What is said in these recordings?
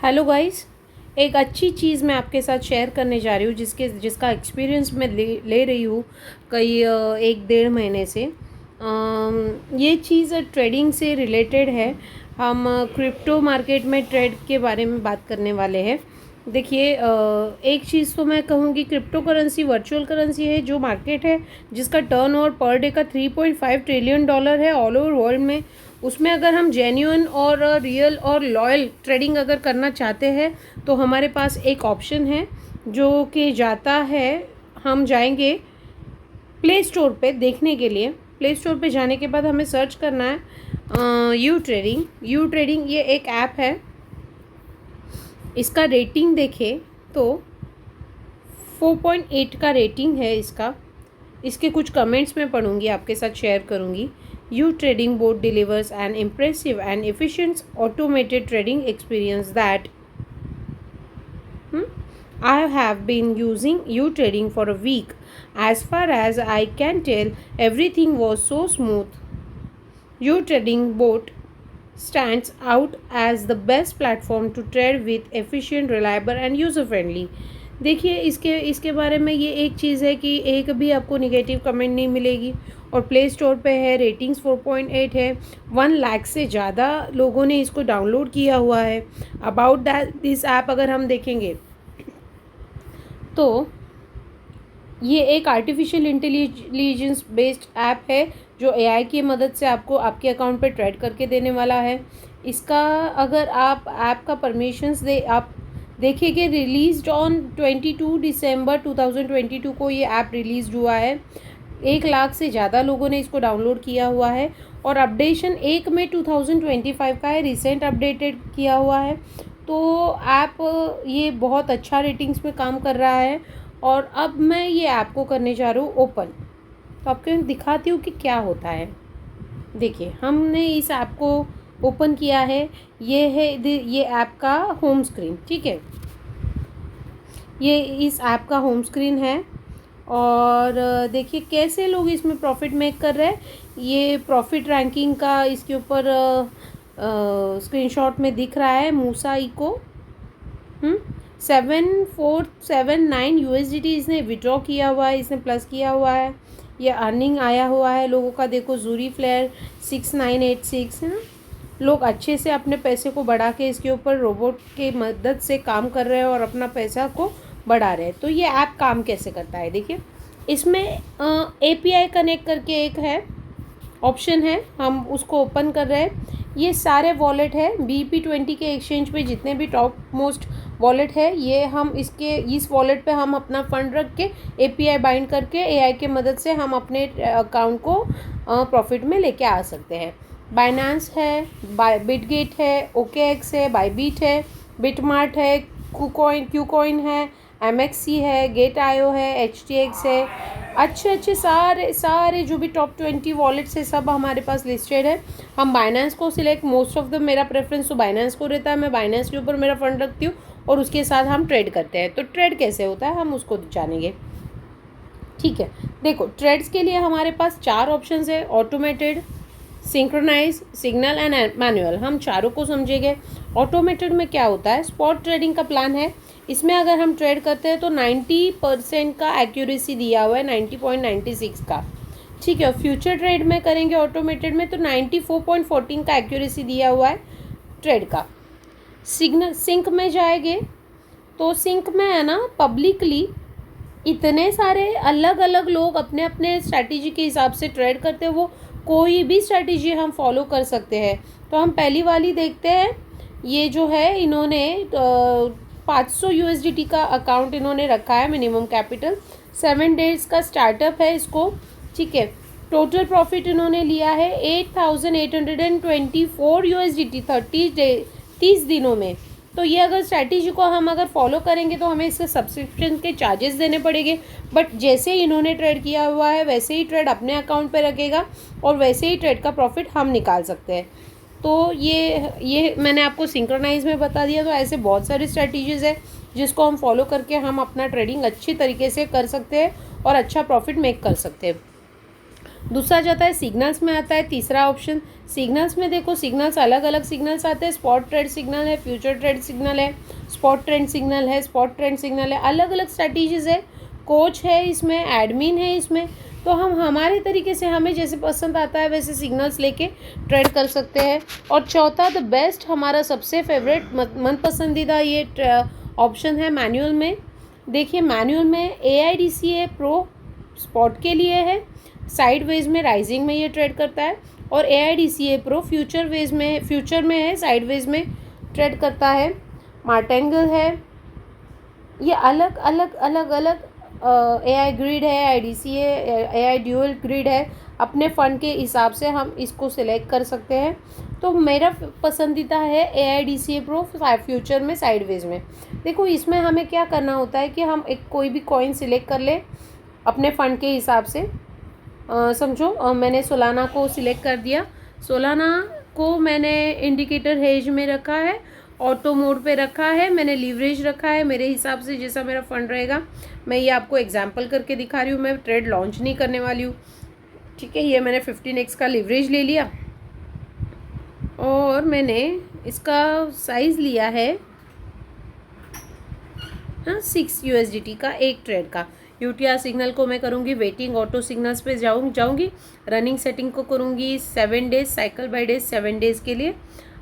Hello guys. एक अच्छी चीज़ मैं आपके साथ शेयर करने जा रही हूँ जिसका एक्सपीरियंस मैं ले रही हूँ कई 1 डेढ़ महीने से। ये चीज़ ट्रेडिंग से रिलेटेड है। हम क्रिप्टो मार्केट में ट्रेड के बारे में बात करने वाले हैं। देखिए, एक चीज़ तो मैं कहूँगी, क्रिप्टो करेंसी वर्चुअल करेंसी है जो मार्केट है जिसका टर्नओवर पर डे का $3.5 ट्रिलियन है ऑल ओवर वर्ल्ड में। उसमें अगर हम जेन्युइन और रियल और लॉयल ट्रेडिंग अगर करना चाहते हैं तो हमारे पास एक ऑप्शन है जो कि जाता है। हम जाएंगे प्ले स्टोर पे देखने के लिए। प्ले स्टोर पे जाने के बाद हमें सर्च करना है यू ट्रेडिंग। ये एक ऐप है। इसका रेटिंग देखें तो 4.8 का रेटिंग है इसका। इसके कुछ कमेंट्स मैं पढ़ूंगी, आपके साथ शेयर करूंगी। You trading boat delivers N impressive and efficient automated trading experience that I have been using U-Trading for a week. As far as I can tell, everything was so smooth. U-Trading bot stands out as the best platform to trade with, efficient, reliable and user-friendly. देखिए, इसके बारे में ये एक चीज़ है कि एक भी आपको निगेटिव कमेंट नहीं मिलेगी। और प्ले स्टोर पे है, रेटिंग्स 4.8 है। 1 लाख से ज़्यादा लोगों ने इसको डाउनलोड किया हुआ है। अबाउट दैट दिस ऐप अगर हम देखेंगे तो ये एक आर्टिफिशियल इंटेलिजेंस बेस्ड ऐप है जो एआई की मदद से आपको आपके अकाउंट पे ट्रेड करके देने वाला है। इसका अगर आप ऐप का परमिशंस आप देखिए, रिलीज्ड ऑन 22 दिसंबर 2022 को ये ऐप रिलीज हुआ है। 1 लाख से ज़्यादा लोगों ने इसको डाउनलोड किया हुआ है और अपडेशन 1 मई 2025 का है। रिसेंट अपडेटेड किया हुआ है। तो ऐप ये बहुत अच्छा रेटिंग्स में काम कर रहा है। और अब मैं ये ऐप को करने जा रही हूँ ओपन। तो आपको दिखाती हूँ कि क्या होता है। देखिए, हमने इस ऐप को ओपन किया है। ये है ये ऐप का होम स्क्रीन। ठीक है, ये इस ऐप का होम स्क्रीन है। और देखिए कैसे लोग इसमें प्रॉफिट मेक कर रहे हैं। ये प्रॉफिट रैंकिंग का इसके ऊपर स्क्रीनशॉट में दिख रहा है। मूसा इको 7479 USDT इसने विड्रॉ किया हुआ है, इसने प्लस किया हुआ है। ये अर्निंग आया हुआ है लोगों का। देखो, जूरी फ्लेयर 6986 है ना। लोग अच्छे से अपने पैसे को बढ़ा के इसके ऊपर रोबोट के मदद से काम कर रहे हैं और अपना पैसा को बढ़ा रहे हैं। तो ये ऐप काम कैसे करता है, देखिए। इसमें API कनेक्ट करके एक है ऑप्शन है, हम उसको ओपन कर रहे हैं। ये सारे वॉलेट है BP20 के एक्सचेंज पे जितने भी टॉप मोस्ट वॉलेट है, ये हम इस वॉलेट पे हम अपना फंड रख के API बाइंड करके AI के मदद से हम अपने अकाउंट को प्रॉफिट में लेके आ सकते हैं। बाइनेंस है, बिटगेट है, OKX है, बाइबिट है, बिटमार्ट है, क्यूकॉइन है, MXC है, गेट.io है, HTX है। अच्छे सारे जो भी टॉप 20 वॉलेट्स है सब हमारे पास लिस्टेड है। हम बाइनेंस को सिलेक्ट, मोस्ट ऑफ द मेरा प्रेफरेंस तो बाइनेंस को रहता है। मैं बाइनेंस के ऊपर मेरा फंड रखती हूँ और उसके साथ हम ट्रेड करते हैं। तो ट्रेड कैसे होता है हम उसको जानेंगे। ठीक है, देखो, ट्रेड्स के लिए हमारे पास 4 ऑप्शंस है। Automated, synchronise, signal and manual. हम चारों को समझेंगे। ऑटोमेटेड में क्या होता है, स्पॉट ट्रेडिंग का प्लान है। इसमें अगर हम ट्रेड करते हैं तो 90% का एक्यूरेसी दिया हुआ है, 90.96 का। ठीक है, फ्यूचर ट्रेड में करेंगे ऑटोमेटेड में तो 94.14 का एक्यूरेसी दिया हुआ है ट्रेड का। सिंक में जाएंगे तो सिंक में है ना, पब्लिकली इतने सारे अलग अलग लोग अपने अपने स्ट्रैटेजी के हिसाब से ट्रेड करते हैं। वो कोई भी स्ट्रैटेजी हम फॉलो कर सकते हैं। तो हम पहली वाली देखते हैं। ये जो है, इन्होंने 500 USDT का अकाउंट इन्होंने रखा है, मिनिमम कैपिटल। 7 डेज का स्टार्टअप है इसको। ठीक है, टोटल प्रॉफिट इन्होंने लिया है 8824 USDT 30 दिनों में। तो ये अगर स्ट्रैटेजी को हम अगर फॉलो करेंगे तो हमें इसके सब्सक्रिप्शन के चार्जेस देने पड़ेंगे। बट जैसे ही इन्होंने ट्रेड किया हुआ है वैसे ही ट्रेड अपने अकाउंट पे रखेगा और वैसे ही ट्रेड का प्रॉफिट हम निकाल सकते हैं। तो ये मैंने आपको सिंक्रोनाइज में बता दिया। तो ऐसे बहुत सारी स्ट्रैटेजीज़ है जिसको हम फॉलो करके हम अपना ट्रेडिंग अच्छी तरीके से कर सकते हैं और अच्छा प्रॉफिट मेक कर सकते हैं। दूसरा जाता है सिग्नल्स में आता है तीसरा ऑप्शन। सिग्नल्स में देखो, सिग्नल्स अलग अलग सिग्नल्स आते हैं। स्पॉट ट्रेड सिग्नल है, फ्यूचर ट्रेड सिग्नल है, स्पॉट ट्रेंड सिग्नल है, स्पॉट ट्रेंड सिग्नल है, अलग अलग स्ट्रैटेजीज है। कोच है इसमें, एडमिन है इसमें। तो हम हमारे तरीके से हमें जैसे पसंद आता है वैसे सिग्नल्स लेके ट्रेड कर सकते हैं। और चौथा द बेस्ट, हमारा सबसे फेवरेट मन पसंदीदा ये ऑप्शन है मैनुअल में। देखिए मैनुअल में AIDCA प्रो स्पॉट के लिए है, साइडवेज में राइजिंग में ये ट्रेड करता है। और AIDCA प्रो फ्यूचर में है, साइडवेज में ट्रेड करता है। मार्टेंगल है, ये अलग अलग AI ग्रिड है, AI ड्यूअल ग्रिड है। अपने फ़ंड के हिसाब से हम इसको सिलेक्ट कर सकते हैं। तो मेरा पसंदीदा है AIDCA प्रो फ्यूचर में, साइडवेज में। देखो इसमें हमें क्या करना होता है कि हम एक कोई भी कॉइन सिलेक्ट कर ले अपने फ़ंड के हिसाब से। समझो मैंने सोलाना को सिलेक्ट कर दिया। सोलाना को मैंने इंडिकेटर हेज में रखा है, ऑटो मोड पे रखा है, मैंने लीवरेज रखा है मेरे हिसाब से जैसा मेरा फ़ंड रहेगा। मैं ये आपको एग्जांपल करके दिखा रही हूँ, मैं ट्रेड लॉन्च नहीं करने वाली हूँ। ठीक है, ये मैंने 15x का लीवरेज ले लिया और मैंने इसका साइज़ लिया है 6 USDT का एक ट्रेड का। UTR सिग्नल को मैं करूँगी वेटिंग, ऑटो सिग्नल्स पे जाऊँगी। रनिंग सेटिंग को करूँगी 7 days, cycle by days 7 days के लिए।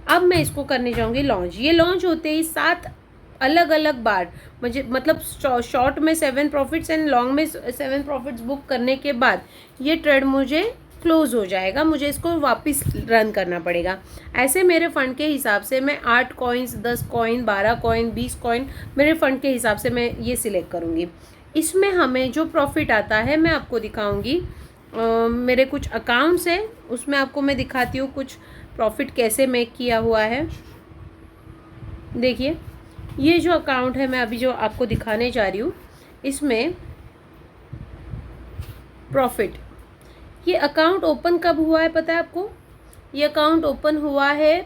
अब मैं इसको करने जाऊँगी लॉन्च। ये लॉन्च होते ही 7 अलग अलग बार मुझे मतलब शॉर्ट में 7 प्रॉफिट्स एंड लॉन्ग में 7 प्रॉफिट्स बुक करने के बाद ये ट्रेड मुझे क्लोज़ हो जाएगा, मुझे इसको वापस रन करना पड़ेगा। ऐसे मेरे फ़ंड के हिसाब से मैं 8 कॉइन्स, 10 कॉइन, 12 कॉइन, 20 कॉइन मेरे फ़ंड के हिसाब से मैं ये सिलेक्ट करूँगी। इसमें हमें जो प्रॉफिट आता है मैं आपको दिखाऊँगी। मेरे कुछ अकाउंट्स हैं उसमें आपको मैं दिखाती हूँ कुछ प्रॉफिट कैसे मेक किया हुआ है। देखिए ये जो अकाउंट है मैं अभी जो आपको दिखाने जा रही हूँ, इसमें प्रॉफिट, ये अकाउंट ओपन कब हुआ है पता है आपको? ये अकाउंट ओपन हुआ है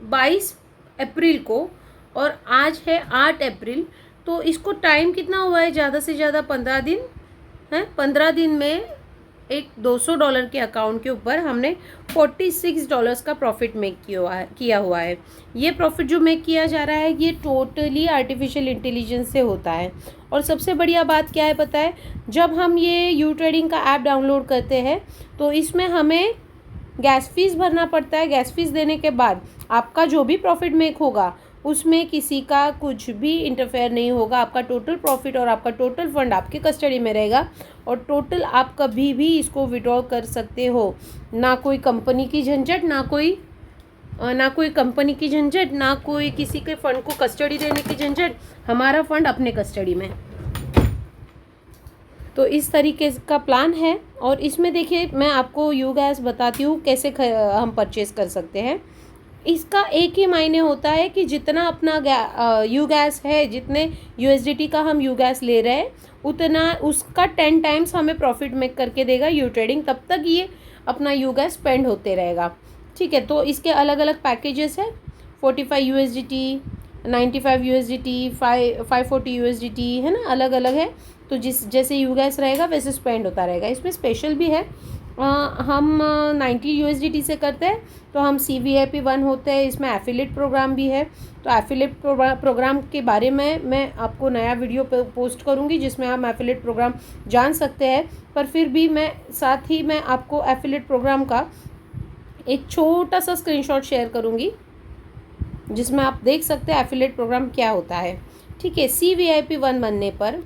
22 अप्रैल को और आज है 8 अप्रैल। तो इसको टाइम कितना हुआ है? ज़्यादा से ज़्यादा 15 दिन है। 15 दिन में एक $200 के अकाउंट के ऊपर हमने $46 का प्रॉफिट मेक किया हुआ है। ये प्रॉफिट जो मेक किया जा रहा है ये टोटली आर्टिफिशियल इंटेलिजेंस से होता है। और सबसे बढ़िया बात क्या है पता है? जब हम ये यू ट्रेडिंग का ऐप डाउनलोड करते हैं तो इसमें हमें गैस फीस भरना पड़ता है। गैस फीस देने के बाद आपका जो भी प्रॉफिट मेक होगा उसमें किसी का कुछ भी इंटरफेयर नहीं होगा। आपका टोटल प्रॉफिट और आपका टोटल फंड आपके कस्टडी में रहेगा और टोटल आप कभी भी इसको विड्रॉ कर सकते हो। ना कोई कंपनी की झंझट, ना कोई कंपनी की झंझट, ना कोई किसी के फंड को कस्टडी देने की झंझट। हमारा फंड अपने कस्टडी में। तो इस तरीके का प्लान है। और इसमें देखिए मैं आपको यू गैस बताती हूँ कैसे हम परचेज़ कर सकते हैं। इसका एक ही मायने होता है कि जितना अपना यू गैस है, जितने USDT का हम यू गैस ले रहे हैं उतना उसका 10 टाइम्स हमें प्रॉफिट मेक करके देगा यू ट्रेडिंग। तब तक ये अपना यू गैस स्पेंड होते रहेगा। ठीक है, तो इसके अलग अलग पैकेजेस हैं। 45 USDT, 95 USDT, 540 USDT है ना, अलग अलग है। तो जैसे यू गैस रहेगा वैसे स्पेंड होता रहेगा। इसमें स्पेशल भी है। हम 90 USDT से करते हैं तो हम CVIP 1 होते हैं। इसमें एफिलिएट प्रोग्राम भी है। तो एफिलिएट प्रोग्राम के बारे में मैं आपको नया वीडियो पोस्ट करूंगी जिसमें हम एफिलिएट प्रोग्राम जान सकते हैं। पर फिर भी मैं साथ ही मैं आपको एफिलिएट प्रोग्राम का एक छोटा सा स्क्रीनशॉट शेयर करूंगी जिसमें आप देख सकते हैं एफिलिएट प्रोग्राम क्या होता है। ठीक है, CVIP 1 बनने पर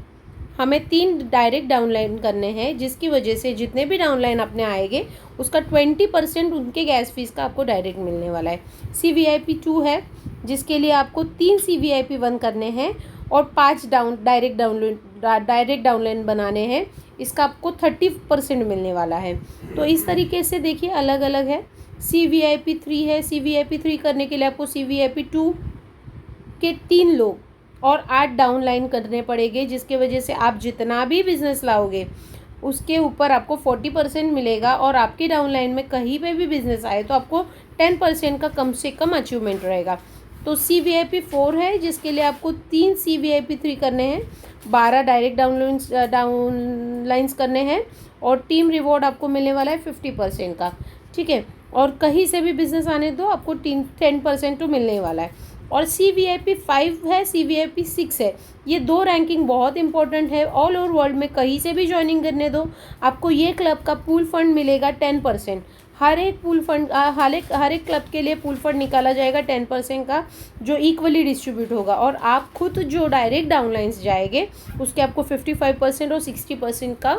हमें 3 डायरेक्ट डाउनलाइन करने हैं, जिसकी वजह से जितने भी डाउनलाइन अपने आएंगे उसका 20% उनके गैस फीस का आपको डायरेक्ट मिलने वाला है। CVIP 2 है जिसके लिए आपको 3 CVIP 1 करने हैं और 5 डायरेक्ट डाउनलाइन बनाने हैं। इसका आपको 30% मिलने वाला है। तो इस तरीके से देखिए अलग अलग है। CVIP 3 है। CVIP 3 करने के लिए आपको CVIP 2 के 3 लोग और 8 डाउनलाइन करने पड़ेंगे, जिसके वजह से आप जितना भी बिज़नेस लाओगे उसके ऊपर आपको 40% मिलेगा। और आपकी डाउनलाइन में कहीं पे भी बिज़नेस आए तो आपको 10% का कम से कम अचीवमेंट रहेगा। तो CVIP 4 है, जिसके लिए आपको 3 CVIP 3 करने हैं, 12 डायरेक्ट डाउनलाइंस करने हैं और टीम रिवॉर्ड आपको मिलने वाला है 50% का, ठीक है। और कहीं से भी बिजनेस आने दो, आपको 10% तो मिलने वाला है। और CVIP 5 है, CVIP 6 है, ये 2 रैंकिंग बहुत इंपॉर्टेंट है। ऑल ओवर वर्ल्ड में कहीं से भी ज्वाइनिंग करने दो, आपको ये क्लब का पूल फंड मिलेगा 10%। हर एक पूल फंड हर एक क्लब के लिए पूल फंड निकाला जाएगा 10% का, जो इक्वली डिस्ट्रीब्यूट होगा। और आप खुद जो डायरेक्ट डाउनलाइंस जाएंगे उसके आपको 55% और 60% का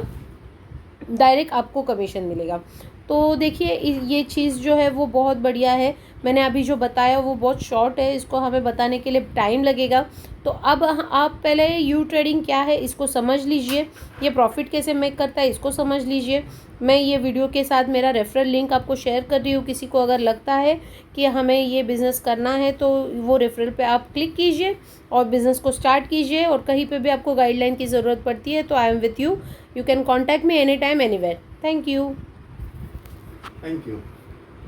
डायरेक्ट आपको कमीशन मिलेगा। तो देखिए ये चीज़ जो है वो बहुत बढ़िया है। मैंने अभी जो बताया वो बहुत शॉर्ट है, इसको हमें बताने के लिए टाइम लगेगा। तो अब आप पहले यू ट्रेडिंग क्या है इसको समझ लीजिए, ये प्रॉफिट कैसे मेक करता है इसको समझ लीजिए। मैं ये वीडियो के साथ मेरा रेफरल लिंक आपको शेयर कर रही हूँ, किसी को अगर लगता है कि हमें ये बिज़नेस करना है तो वो रेफरल पे आप क्लिक कीजिए और बिज़नेस को स्टार्ट कीजिए। और कहीं पे भी आपको गाइडलाइन की ज़रूरत पड़ती है तो I am with you can contact me any time anywhere. Thank you.